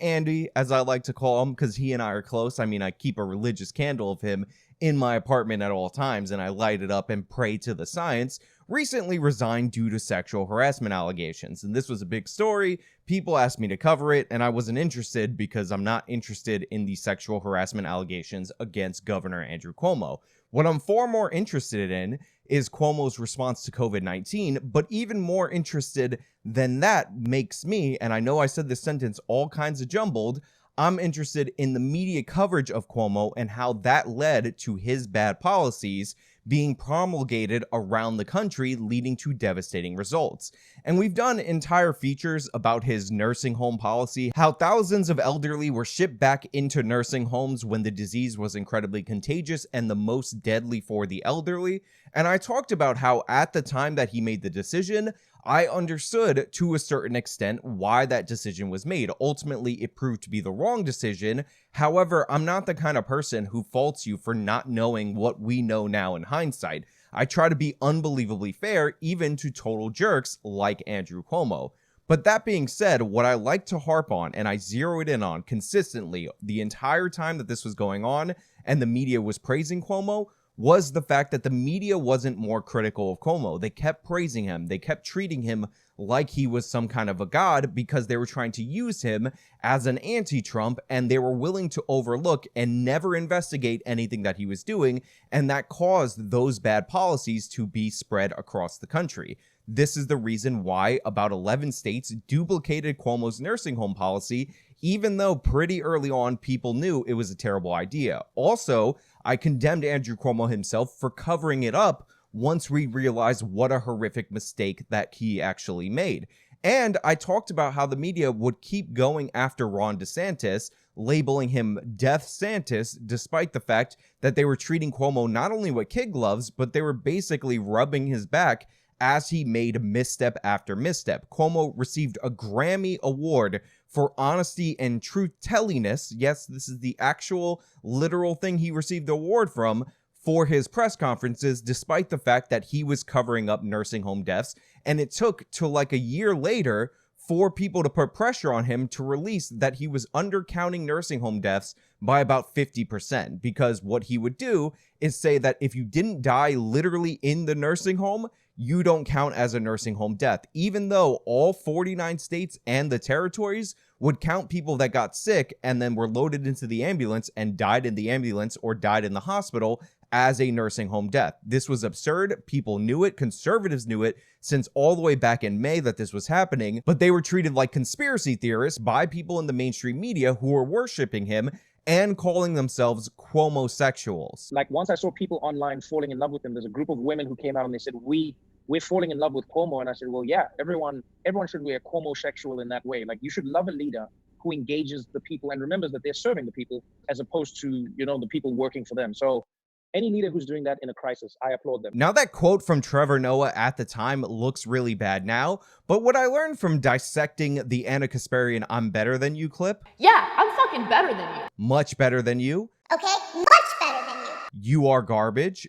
Andy, as I like to call him, because he and I are close. I mean, I keep a religious candle of him in my apartment at all times, and I light it up and pray to the science, recently resigned due to sexual harassment allegations. And this was a big story. People asked me to cover it, and I wasn't interested because I'm not interested in the sexual harassment allegations against Governor Andrew Cuomo. What I'm far more interested in is Cuomo's response to COVID-19, but even more interested than that makes me, and I know I said this sentence all kinds of jumbled, I'm interested in the media coverage of Cuomo and how that led to his bad policies being promulgated around the country, leading to devastating results. And we've done entire features about his nursing home policy, how thousands of elderly were shipped back into nursing homes when the disease was incredibly contagious and the most deadly for the elderly. And I talked about how at the time that he made the decision, I understood to a certain extent why that decision was made. Ultimately, it proved to be the wrong decision. However, I'm not the kind of person who faults you for not knowing what we know now in hindsight. I try to be unbelievably fair, even to total jerks like Andrew Cuomo. But that being said, what I like to harp on, and I zeroed in on consistently the entire time that this was going on and the media was praising Cuomo, was the fact that the media wasn't more critical of Cuomo. They kept praising him. They kept treating him like he was some kind of a god because they were trying to use him as an anti-Trump, and they were willing to overlook and never investigate anything that he was doing, and that caused those bad policies to be spread across the country. This is the reason why about 11 states duplicated Cuomo's nursing home policy, even though pretty early on people knew it was a terrible idea. Also, I condemned Andrew Cuomo himself for covering it up once we realized what a horrific mistake that he actually made. And I talked about how the media would keep going after Ron DeSantis, labeling him Death Santis, despite the fact that they were treating Cuomo not only with kid gloves, but they were basically rubbing his back as he made misstep after misstep. Cuomo received a Grammy Award for honesty and truth-tellingness. Yes, this is the actual literal thing he received the award from for his press conferences, despite the fact that he was covering up nursing home deaths. And it took till like a year later for people to put pressure on him to release that he was undercounting nursing home deaths by about 50%, because what he would do is say that if you didn't die literally in the nursing home, you don't count as a nursing home death, even though all 49 states and the territories would count people that got sick and then were loaded into the ambulance and died in the ambulance or died in the hospital as a nursing home death. This was absurd. People knew it. Conservatives knew it since all the way back in May that this was happening, but they were treated like conspiracy theorists by people in the mainstream media who were worshiping him and calling themselves Cuomo-sexuals. Like, once I saw people online falling in love with him, there's a group of women who came out and they said, we're falling in love with Cuomo. And I said, well, yeah, everyone should be a Cuomo-sexual in that way. Like, you should love a leader who engages the people and remembers that they're serving the people as opposed to, the people working for them. So any leader who's doing that in a crisis, I applaud them. Now, that quote from Trevor Noah at the time looks really bad now, but what I learned from dissecting the Anna Kasparian "I'm better than you" clip. Yeah, I'm fucking better than you. Much better than you. Okay, much better than you. You are garbage.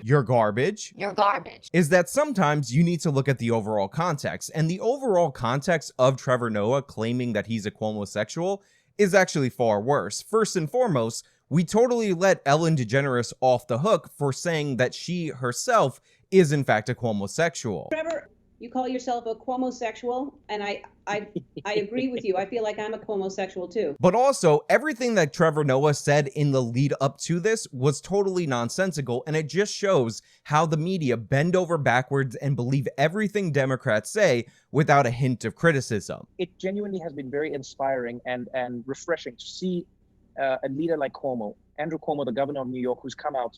You're garbage. You're garbage. Is that sometimes you need to look at the overall context, and the overall context of Trevor Noah claiming that he's a Cuomo-sexual is actually far worse. First and foremost, we totally let Ellen DeGeneres off the hook for saying that she herself is in fact a Cuomo-sexual. Trevor, you call yourself a Cuomo-sexual, and I agree with you. I feel like I'm a Cuomo-sexual too. But also, everything that Trevor Noah said in the lead up to this was totally nonsensical, and it just shows how the media bend over backwards and believe everything Democrats say without a hint of criticism. It genuinely has been very inspiring and refreshing to see a leader like Cuomo, Andrew Cuomo, the governor of New York, who's come out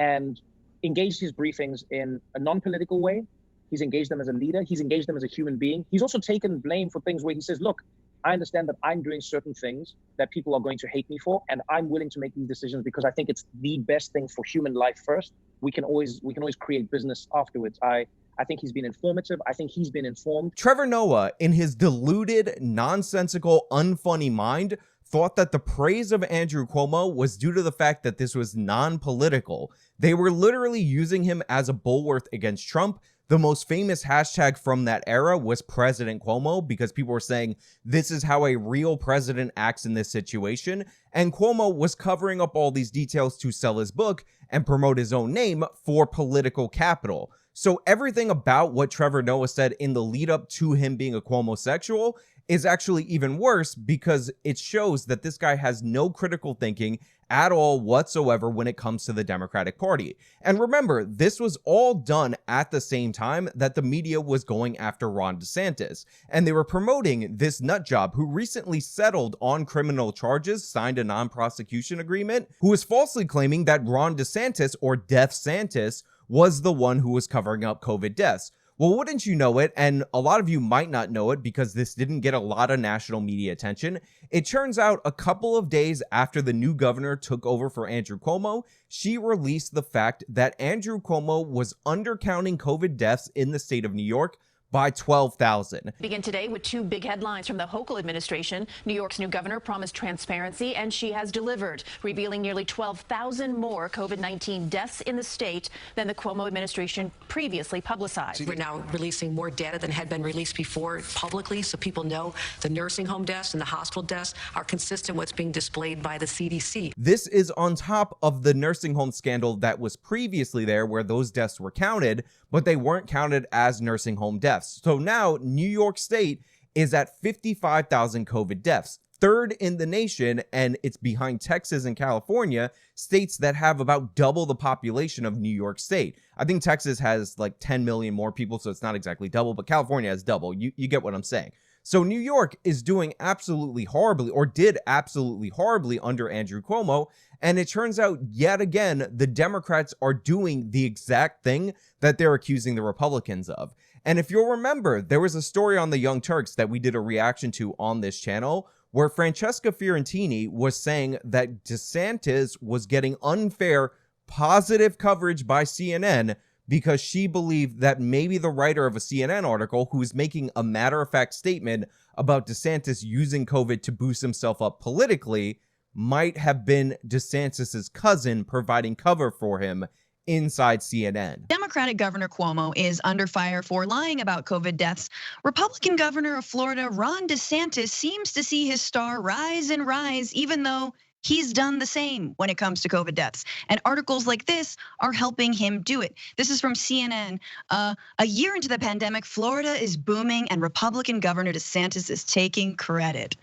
and engaged his briefings in a non-political way. He's engaged them as a leader. He's engaged them as a human being. He's also taken blame for things where he says, look, I understand that I'm doing certain things that people are going to hate me for, and I'm willing to make these decisions because I think it's the best thing for human life first. We can always create business afterwards. I think he's been informative. I think he's been informed. Trevor Noah, in his deluded, nonsensical, unfunny mind, thought that the praise of Andrew Cuomo was due to the fact that this was non-political. They were literally using him as a bulwark against Trump The most famous hashtag from that era was President Cuomo, because people were saying this is how a real president acts in this situation. And Cuomo was covering up all these details to sell his book and promote his own name for political capital. So everything about what Trevor Noah said in the lead up to him being a Cuomo-sexual is actually even worse, because it shows that this guy has no critical thinking at all whatsoever when it comes to the Democratic Party. And remember, this was all done at the same time that the media was going after Ron DeSantis, and they were promoting this nutjob who recently settled on criminal charges, signed a non-prosecution agreement, who was falsely claiming that Ron DeSantis, or Death Santis, was the one who was covering up COVID deaths. Well, wouldn't you know it, and a lot of you might not know it because this didn't get a lot of national media attention, it turns out a couple of days after the new governor took over for Andrew Cuomo, she released the fact that Andrew Cuomo was undercounting COVID deaths in the state of New York by 12,000. Begin today with two big headlines from the Hochul administration. New York's new governor promised transparency, and she has delivered, revealing nearly 12,000 more COVID-19 deaths in the state than the Cuomo administration previously publicized. We're now releasing more data than had been released before publicly, so people know the nursing home deaths and the hospital deaths are consistent with what's being displayed by the CDC. This is on top of the nursing home scandal that was previously there, where those deaths were counted, but they weren't counted as nursing home deaths. So now New York State is at 55,000 COVID deaths, third in the nation, and it's behind Texas and California, states that have about double the population of New York State. I think Texas has like 10 million more people, so it's not exactly double, but California has double. You get what I'm saying. So New York is doing absolutely horribly, or did absolutely horribly under Andrew Cuomo, and it turns out yet again the Democrats are doing the exact thing that they're accusing the Republicans of. And if you'll remember, there was a story on the Young Turks that we did a reaction to on this channel where Francesca Fiorentini was saying that DeSantis was getting unfair positive coverage by CNN because she believed that maybe the writer of a CNN article who was making a matter-of-fact statement about DeSantis using COVID to boost himself up politically might have been DeSantis's cousin providing cover for him inside CNN. Democratic Governor Cuomo is under fire for lying about COVID deaths. Republican Governor of Florida, Ron DeSantis, seems to see his star rise and rise, even though he's done the same when it comes to COVID deaths. And articles like this are helping him do it. This is from CNN. A year into the pandemic, Florida is booming and Republican Governor DeSantis is taking credit.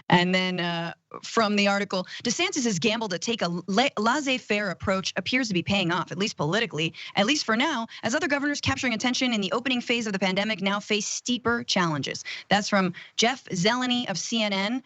And then from the article, DeSantis' gamble to take a laissez-faire approach appears to be paying off, at least politically, at least for now, as other governors capturing attention in the opening phase of the pandemic now face steeper challenges. That's from Jeff Zeleny of CNN.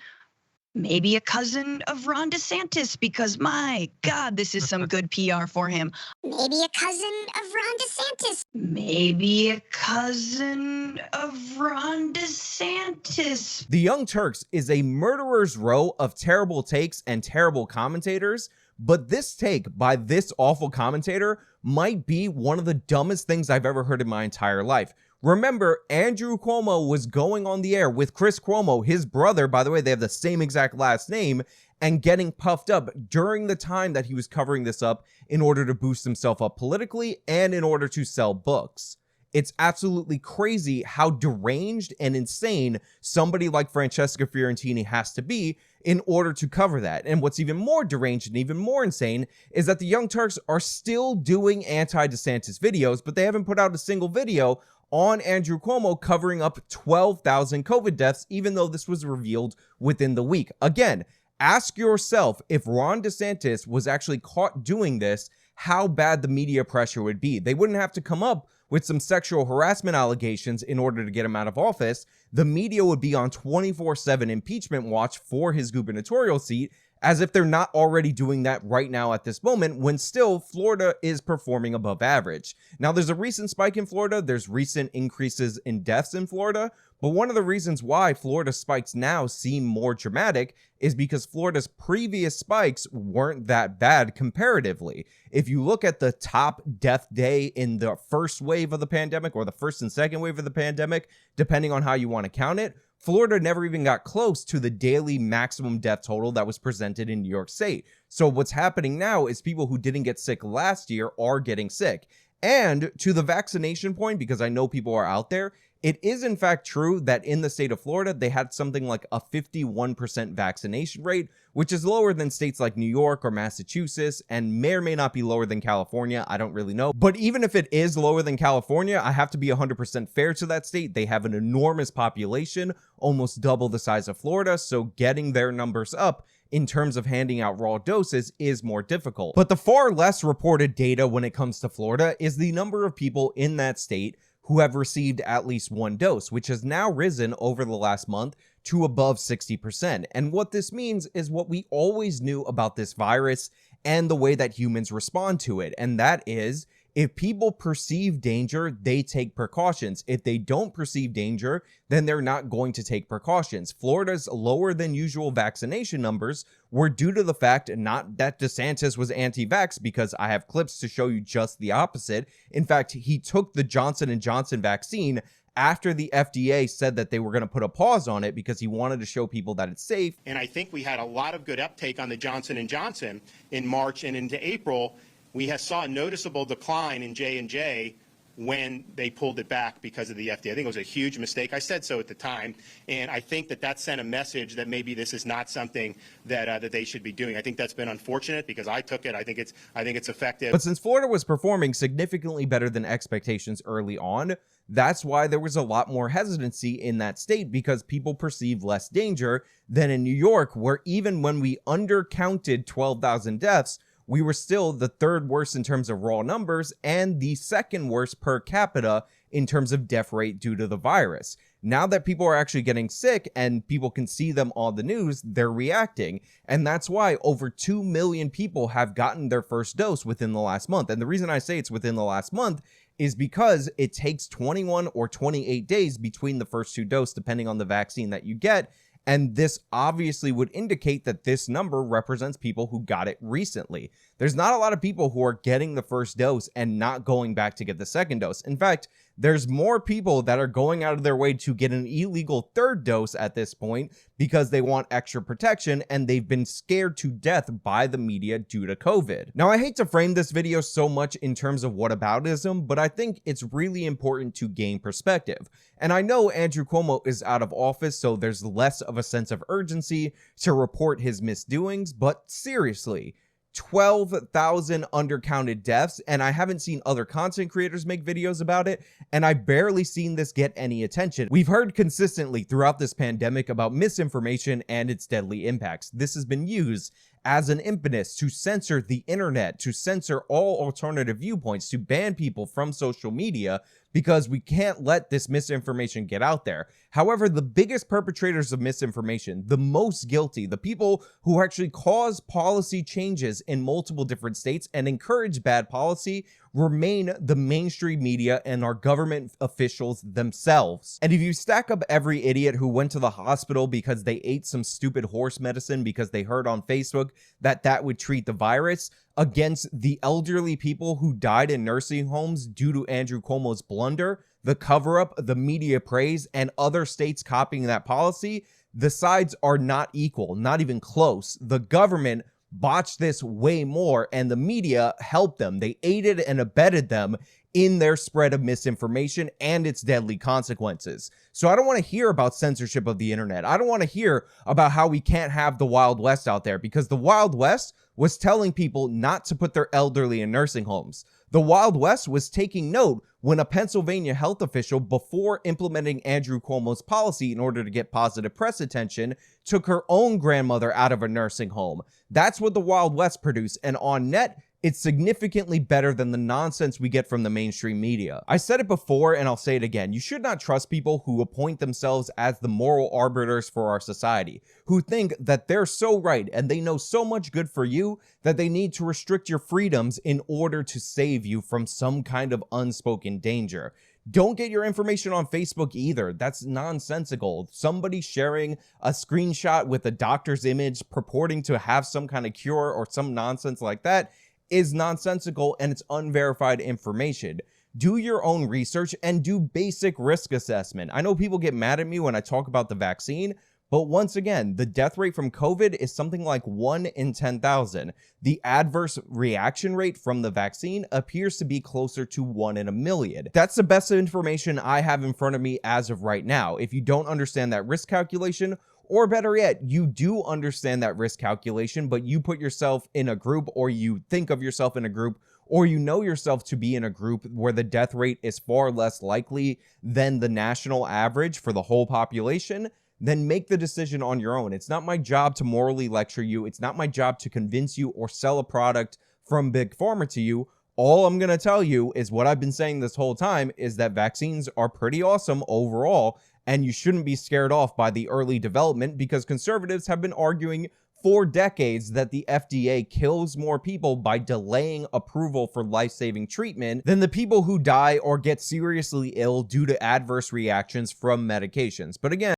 Maybe a cousin of Ron DeSantis, because my God, this is some good PR for him. Maybe a cousin of Ron DeSantis. Maybe a cousin of Ron DeSantis. The Young Turks is a murderer's row of terrible takes and terrible commentators, but this take by this awful commentator might be one of the dumbest things I've ever heard in my entire life. Remember, Andrew Cuomo was going on the air with Chris Cuomo, his brother, by the way, they have the same exact last name, and getting puffed up during the time that he was covering this up in order to boost himself up politically and in order to sell books. It's absolutely crazy how deranged and insane somebody like Francesca Fiorentini has to be in order to cover that. And what's even more deranged and even more insane is that the Young Turks are still doing anti-DeSantis videos, but they haven't put out a single video on Andrew Cuomo covering up 12,000 COVID deaths, even though this was revealed within the week. Again, ask yourself, if Ron DeSantis was actually caught doing this, how bad the media pressure would be. They wouldn't have to come up with some sexual harassment allegations in order to get him out of office. The media would be on 24/7 impeachment watch for his gubernatorial seat, as if they're not already doing that right now at this moment, when still Florida is performing above average. Now, there's a recent spike in Florida. There's recent increases in deaths in Florida. But one of the reasons why Florida's spikes now seem more dramatic is because Florida's previous spikes weren't that bad comparatively. If you look at the top death day in the first wave of the pandemic, or the first and second wave of the pandemic, depending on how you want to count it, Florida never even got close to the daily maximum death total that was presented in New York State. So what's happening now is people who didn't get sick last year are getting sick. And to the vaccination point, because I know people are out there, it is in fact true that in the state of Florida, they had something like a 51% vaccination rate, which is lower than states like New York or Massachusetts, and may or may not be lower than California. I don't really know. But even if it is lower than California, I have to be 100% fair to that state. They have an enormous population, almost double the size of Florida, so getting their numbers up in terms of handing out raw doses is more difficult. But the far less reported data when it comes to Florida is the number of people in that state who have received at least one dose, which has now risen over the last month to above 60%. And what this means is what we always knew about this virus and the way that humans respond to it. And that is, if people perceive danger, they take precautions. If they don't perceive danger, then they're not going to take precautions. Florida's lower than usual vaccination numbers were due to the fact not that DeSantis was anti-vax, because I have clips to show you just the opposite. In fact, he took the Johnson & Johnson vaccine after the FDA said that they were going to put a pause on it because he wanted to show people that it's safe. And I think we had a lot of good uptake on the Johnson & Johnson in March and into April. We saw a noticeable decline in J&J when they pulled it back because of the FDA. I think it was a huge mistake. I said so at the time, and I think that sent a message that maybe this is not something that they should be doing. I think that's been unfortunate because I took it. I think it's effective. But since Florida was performing significantly better than expectations early on, that's why there was a lot more hesitancy in that state, because people perceive less danger than in New York, where even when we undercounted 12,000 deaths, we were still the third worst in terms of raw numbers and the second worst per capita in terms of death rate due to the virus. Now that people are actually getting sick and people can see them on the news, they're reacting. And that's why over 2 million people have gotten their first dose within the last month. And the reason I say it's within the last month is because it takes 21 or 28 days between the first two doses, depending on the vaccine that you get. And this obviously would indicate that this number represents people who got it recently. There's not a lot of people who are getting the first dose and not going back to get the second dose. In fact, there's more people that are going out of their way to get an illegal third dose at this point because they want extra protection and they've been scared to death by the media due to COVID. Now, I hate to frame this video so much in terms of whataboutism, but I think it's really important to gain perspective. And I know Andrew Cuomo is out of office, so there's less of a sense of urgency to report his misdoings, but seriously, 12,000 undercounted deaths, and I haven't seen other content creators make videos about it, and I've barely seen this get any attention. We've heard consistently throughout this pandemic about misinformation and its deadly impacts. This has been used as an impetus to censor the internet, to censor all alternative viewpoints, to ban people from social media, because we can't let this misinformation get out there. However, the biggest perpetrators of misinformation, the most guilty, the people who actually cause policy changes in multiple different states and encourage bad policy, remain the mainstream media and our government officials themselves. And if you stack up every idiot who went to the hospital because they ate some stupid horse medicine because they heard on Facebook that that would treat the virus, against the elderly people who died in nursing homes due to Andrew Cuomo's blunder, the cover-up, the media praise, and other states copying that policy, the sides are not equal, not even close. The government botched this way more, and the media helped them. They aided and abetted them in their spread of misinformation and its deadly consequences. So I don't want to hear about censorship of the internet. I don't want to hear about how we can't have the Wild West out there, because the Wild West was telling people not to put their elderly in nursing homes. The Wild West was taking note when a Pennsylvania health official, before implementing Andrew Cuomo's policy in order to get positive press attention, took her own grandmother out of a nursing home. That's what the Wild West produced, and on net, it's significantly better than the nonsense we get from the mainstream media. I said it before and I'll say it again. You should not trust people who appoint themselves as the moral arbiters for our society, who think that they're so right and they know so much good for you that they need to restrict your freedoms in order to save you from some kind of unspoken danger. Don't get your information on Facebook either. That's nonsensical. Somebody sharing a screenshot with a doctor's image purporting to have some kind of cure or some nonsense like that is nonsensical, and it's unverified information. Do your own research and do basic risk assessment. I know people get mad at me when I talk about the vaccine, But once again, the death rate from COVID is something like 1 in 10,000. The adverse reaction rate from the vaccine appears to be closer to 1 in a million. That's the best information I have in front of me as of right now. If you don't understand that risk calculation, or better yet, you do understand that risk calculation, but you put yourself in a group, or you think of yourself in a group, or you know yourself to be in a group where the death rate is far less likely than the national average for the whole population, then make the decision on your own. It's not my job to morally lecture you. It's not my job to convince you or sell a product from Big Pharma to you. All I'm going to tell you is what I've been saying this whole time, is that vaccines are pretty awesome overall, and you shouldn't be scared off by the early development, because conservatives have been arguing for decades that the FDA kills more people by delaying approval for life-saving treatment than the people who die or get seriously ill due to adverse reactions from medications. But again,